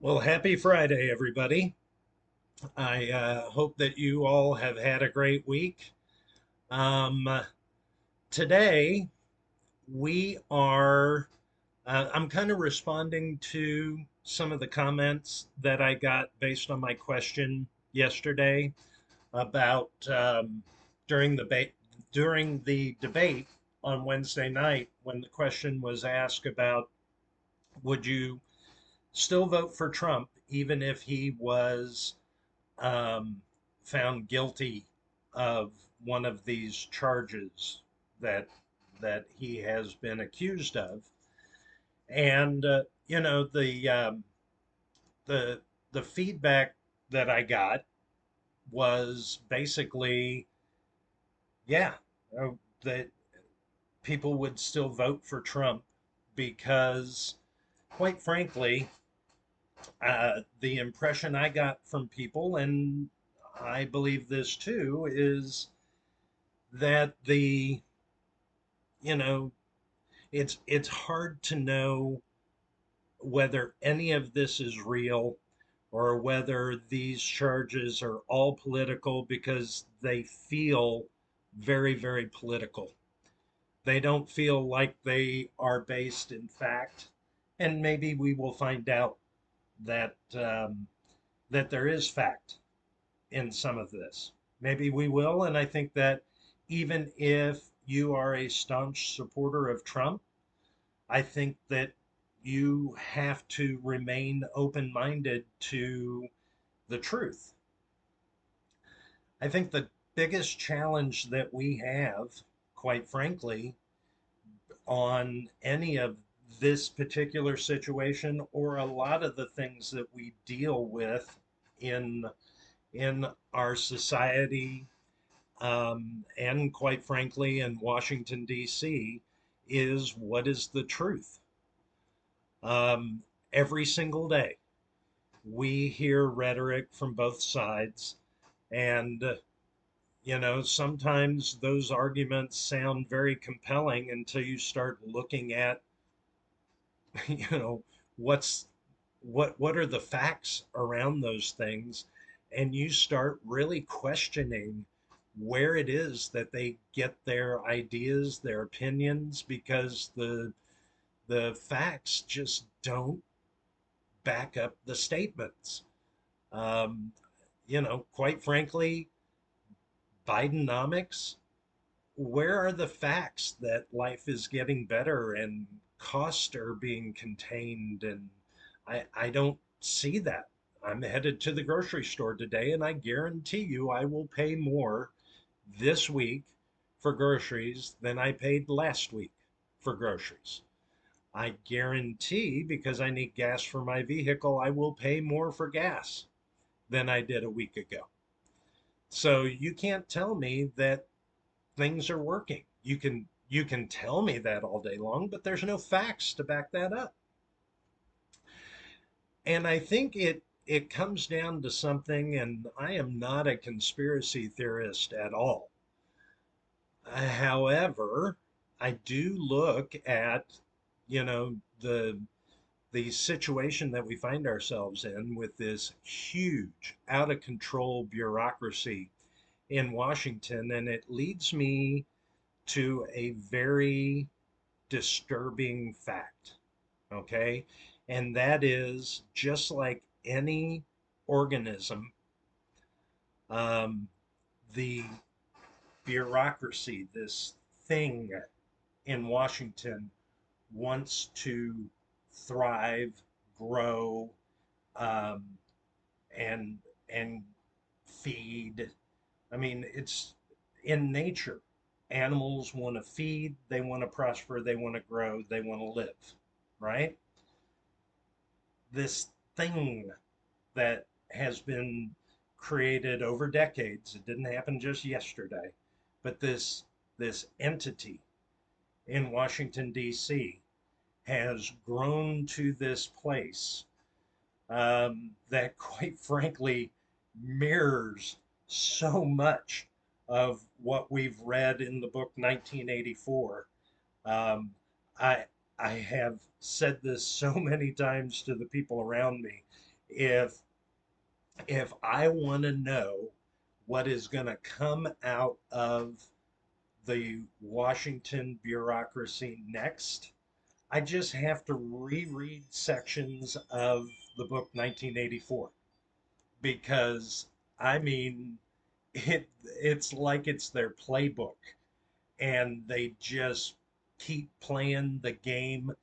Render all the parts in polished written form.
Well, happy Friday, everybody. I hope that you all have had a great week. Um, Today, I'm kind of responding to some of the comments that I got based on my question yesterday about during the debate on Wednesday night when the question was asked about would you still vote for Trump even if he was um, found guilty of one of these charges that he has been accused of. And the the feedback that I got was basically, yeah, that people would still vote for Trump because, quite frankly, the impression I got from people, and I believe this too, is that you know, it's hard to know whether any of this is real or whether these charges are all political because they feel very, very political. They don't feel like they are based in fact, and maybe we will find out that that there is fact in some of this. Maybe we will, and I think that even if you are a staunch supporter of Trump, I think that you have to remain open minded to the truth. I think the biggest challenge that we have, quite frankly, on any of this particular situation or a lot of the things that we deal with in our society, and quite frankly in Washington D.C., is what is the truth. Every single day we hear rhetoric from both sides, and sometimes those arguments sound very compelling until you start looking at you know what's what are the facts around those things, and you start really questioning where it is that they get their ideas, their opinions, because the facts just don't back up the statements. um, quite frankly, Bidenomics, where are the facts that life is getting better and costs are being contained? And I don't see that. I'm headed to the grocery store today, and I guarantee you I will pay more this week for groceries than I paid last week for groceries. I guarantee, because I need gas for my vehicle, I will pay more for gas than I did a week ago. So you can't tell me that things are working. You can tell me that all day long, but there's no facts to back that up. And I think it comes down to something, and I am not a conspiracy theorist at all. However, I do look at, the situation that we find ourselves in with this huge, out of control bureaucracy in Washington, and it leads me to a very disturbing fact. Okay. And that is, just like any organism, um, the bureaucracy, this thing in Washington, wants to thrive, grow, um, and and feed. I mean, it's in nature. Animals want to feed, they want to prosper, they want to grow, they want to live, right? This thing that has been created over decades, it didn't happen just yesterday, but this entity in Washington D.C. has grown to this place, that quite frankly mirrors so much of what we've read in the book 1984. Um, I I have said this so many times to the people around me. if I want to know what is going to come out of the Washington bureaucracy next, I just have to reread sections of the book 1984 because I mean it's like it's their playbook and they just keep playing the game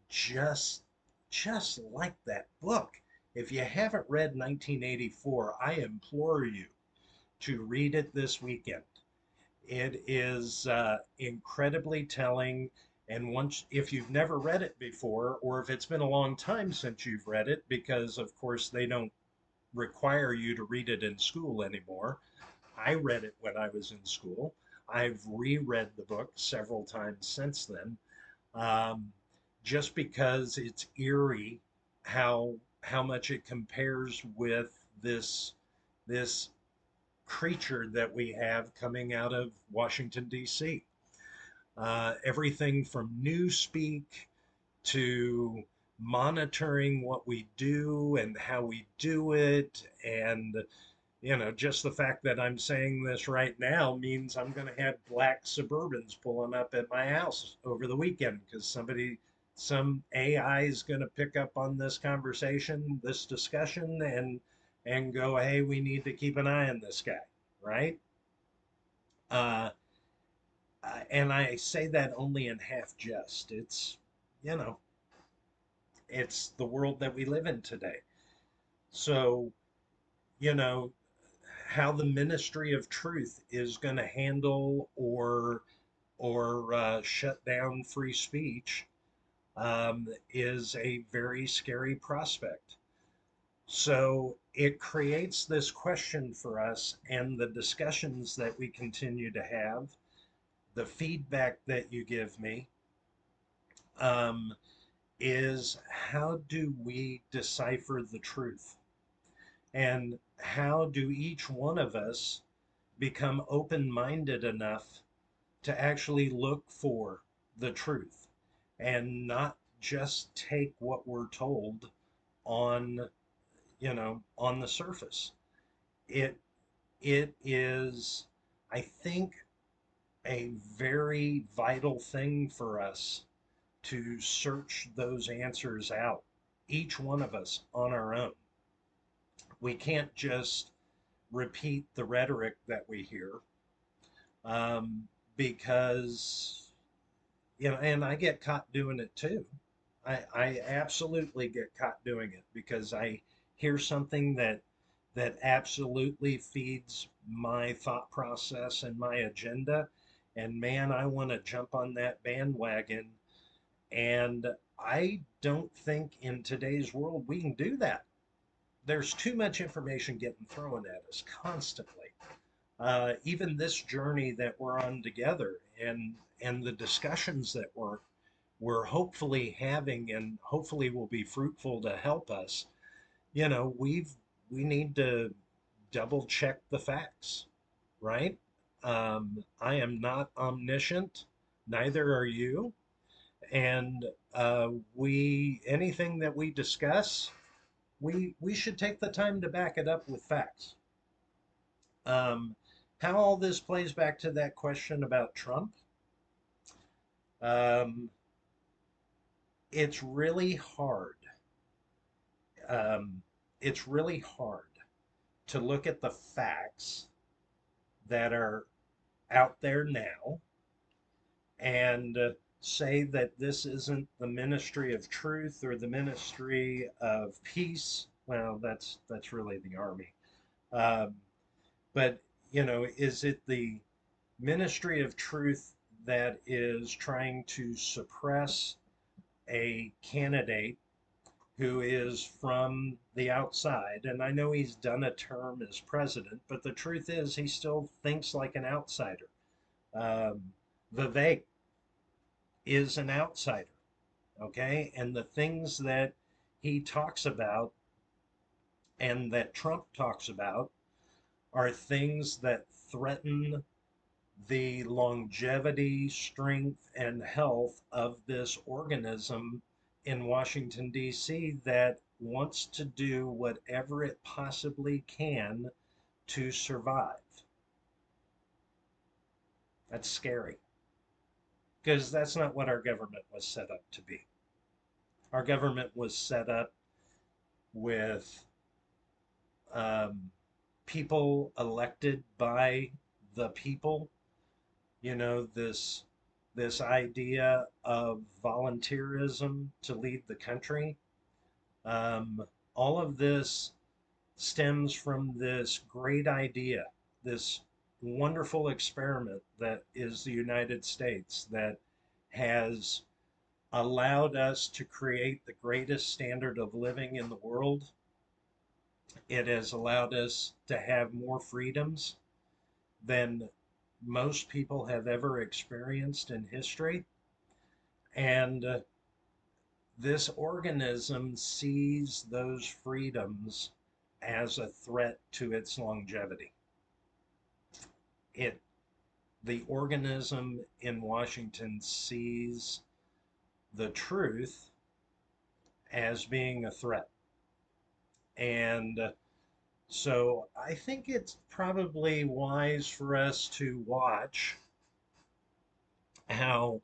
just just like that book. If you haven't read 1984, I implore you to read it this weekend. It is incredibly telling. And once, if you've never read it before, or if it's been a long time since you've read it, because of course they don't require you to read it in school anymore. I read it when I was in school. I've reread the book several times since then, um, just because it's eerie how much it compares with this creature that we have coming out of Washington D.C. Everything from newspeak to monitoring what we do and how we do it, and just the fact that I'm saying this right now means I'm going to have black Suburbans pulling up at my house over the weekend because some AI is going to pick up on this conversation, this discussion, and go, hey, we need to keep an eye on this guy, right? Uh, and I say that only in half jest. You know, it's the world that we live in today. So, you know, how the ministry of truth is going to handle or shut down free speech is a very scary prospect. So it creates this question for us, and the discussions that we continue to have, the feedback that you give me, um, is how do we decipher the truth? And how do each one of us become open minded enough to actually look for the truth and not just take what we're told on on the surface. It it is, I think, a very vital thing for us to search those answers out, each one of us on our own. We can't just repeat the rhetoric that we hear, um, because and I get caught doing it too. I absolutely get caught doing it because I hear something that absolutely feeds my thought process and my agenda, and man, I want to jump on that bandwagon. And I don't think in today's world we can do that. There's too much information getting thrown at us constantly. Even this journey that we're on together, and the discussions that we're hopefully having and hopefully will be fruitful to help us. We need to double check the facts, right? I am not omniscient, neither are you, and we anything that we discuss, we should take the time to back it up with facts. Um, how all this plays back to that question about Trump, um, it's really hard. Um, it's really hard to look at the facts that are out there now and say that this isn't the ministry of truth or the ministry of peace. Well, that's really the army. Um, but is it the ministry of truth that is trying to suppress a candidate who is from the outside? And I know he's done a term as president, but the truth is he still thinks like an outsider. Um, Vivek is an outsider, okay? And the things that he talks about and that Trump talks about are things that threaten the longevity, strength, and health of this organism in Washington, D.C. that wants to do whatever it possibly can to survive. That's scary because that's not what our government was set up to be. Our government was set up with um, people elected by the people. You know, this idea of volunteerism to lead the country. Um, all of this stems from this great idea, this wonderful experiment that is the United States that has allowed us to create the greatest standard of living in the world. It has allowed us to have more freedoms than most people have ever experienced in history. And this organism sees those freedoms as a threat to its longevity. It, the organism in Washington sees the truth as being a threat. And so I think it's probably wise for us to watch how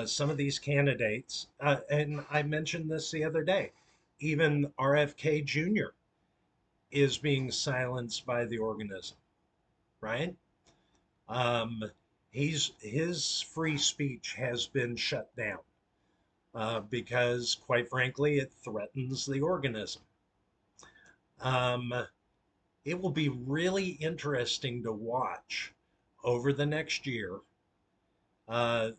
some of these candidates, and I mentioned this the other day, even RFK Jr. is being silenced by the organism, right? Um, his free speech has been shut down because, quite frankly, it threatens the organism. Um, it will be really interesting to watch over the next year. Uh,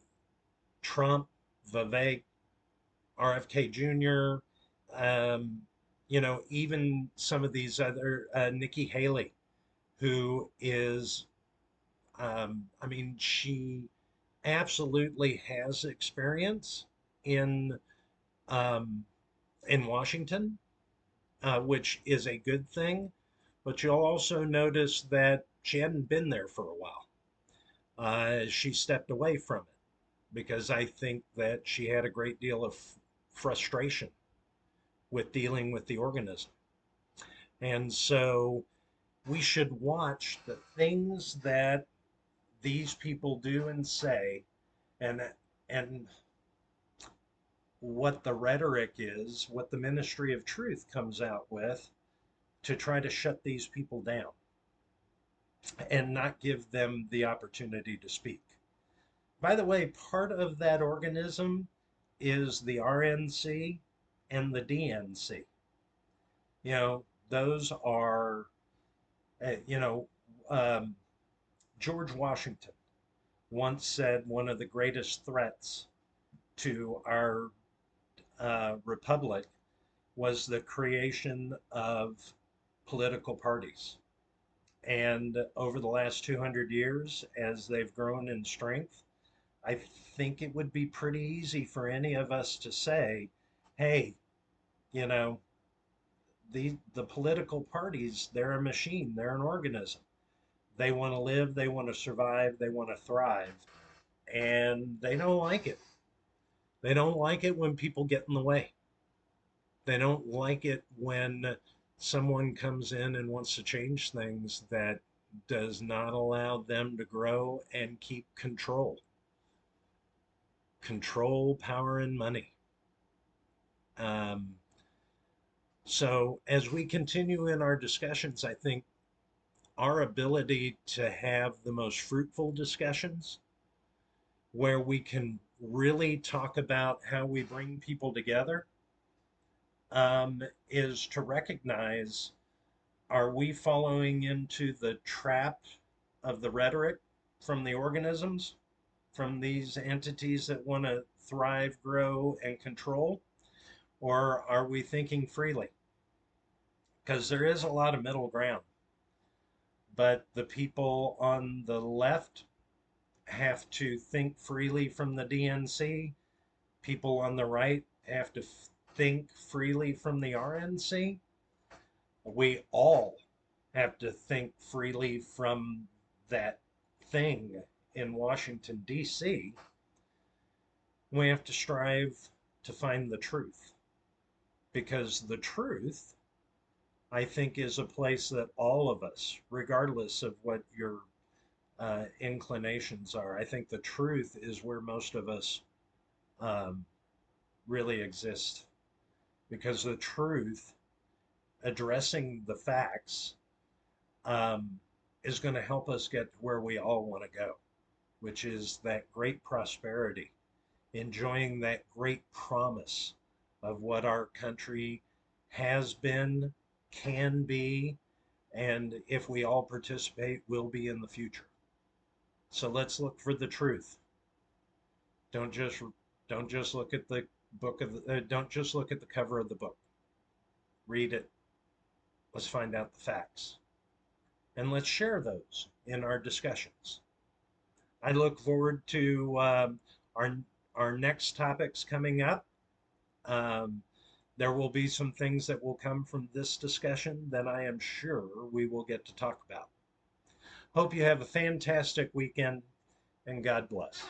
Trump, Vivek, RFK Jr., um, you know, even some of these other, Nikki Haley, who is, I mean, she absolutely has experience in um, in Washington, which is a good thing. But you'll also notice that she hadn't been there for a while. She stepped away from it because I think that she had a great deal of frustration with dealing with the organism. And so we should watch the things that these people do and say, and and what the rhetoric is, what the ministry of truth comes out with to try to shut these people down and not give them the opportunity to speak. By the way, part of that organism is the RNC and the DNC. You know, those are, you know, um, George Washington once said one of the greatest threats to our republic was the creation of political parties. And over the last 200 years, as they've grown in strength, I think it would be pretty easy for any of us to say, hey, you know, the political parties, they're a machine, they're an organism. They want to live, they want to survive, they want to thrive, and they don't like it. They don't like it when people get in the way. They don't like it when someone comes in and wants to change things that does not allow them to grow and keep control. Control, power, and money. Um, so, as we continue in our discussions, I think our ability to have the most fruitful discussions where we can really talk about how we bring people together is to recognize, are we following into the trap of the rhetoric from the organisms, from these entities that want to thrive, grow, and control? Or are we thinking freely? Because there is a lot of middle ground. But the people on the left have to think freely from the DNC. People on the right have to think freely from the RNC. We all have to think freely from that thing in Washington, D.C. We have to strive to find the truth, because the truth, I think, is a place that all of us, regardless of what your inclinations are, I think the truth is where most of us um, really exist. Because the truth, addressing the facts, um, is going to help us get to where we all want to go, which is that great prosperity, enjoying that great promise of what our country has been, can be, and if we all participate, will be in the future. So let's look for the truth. Don't just don't just look at the don't just look at the cover of the book. Read it. Let's find out the facts, and let's share those in our discussions. I look forward to our next topics coming up. Um, there will be some things that will come from this discussion that I am sure we will get to talk about. Hope you have a fantastic weekend, and God bless.